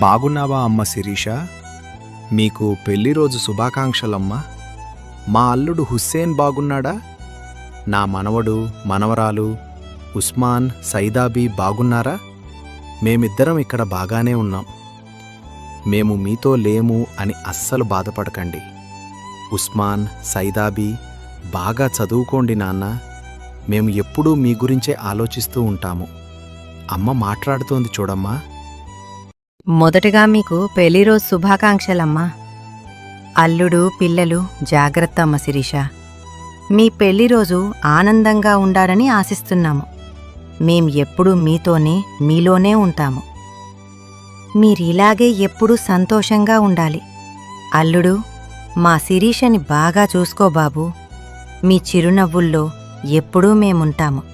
బాగున్నావా అమ్మ శిరీష? మీకు పెళ్లిరోజు శుభాకాంక్షలమ్మా. మా అల్లుడు హుస్సేన్ బాగున్నాడా? నా మనవడు మనవరాలు ఉస్మాన్ సైదాబీ బాగున్నారా? మేమిద్దరం ఇక్కడ బాగానే ఉన్నాం. మేము మీతో లేము అని అస్సలు బాధపడకండి. ఉస్మాన్ సైదాబీ బాగా చదువుకోండి నాన్న. మేము ఎప్పుడూ మీ గురించే ఆలోచిస్తూ ఉంటాము. అమ్మ మాట్లాడుతోంది చూడమ్మా. మొదటగా మీకు పెళ్లిరోజు శుభాకాంక్షలమ్మా. అల్లుడు పిల్లలు జాగ్రత్త అమ్మ శిరీష. మీ పెళ్లిరోజు ఆనందంగా ఉండాలని ఆశిస్తున్నాము. మేం ఎప్పుడూ మీతోనే మీలోనే ఉంటాము. మీరిలాగే ఎప్పుడూ సంతోషంగా ఉండాలి. అల్లుడు, మా శిరీషని బాగా చూసుకో బాబూ. మీ చిరునవ్వుల్లో ఎప్పుడూ మేముంటాము.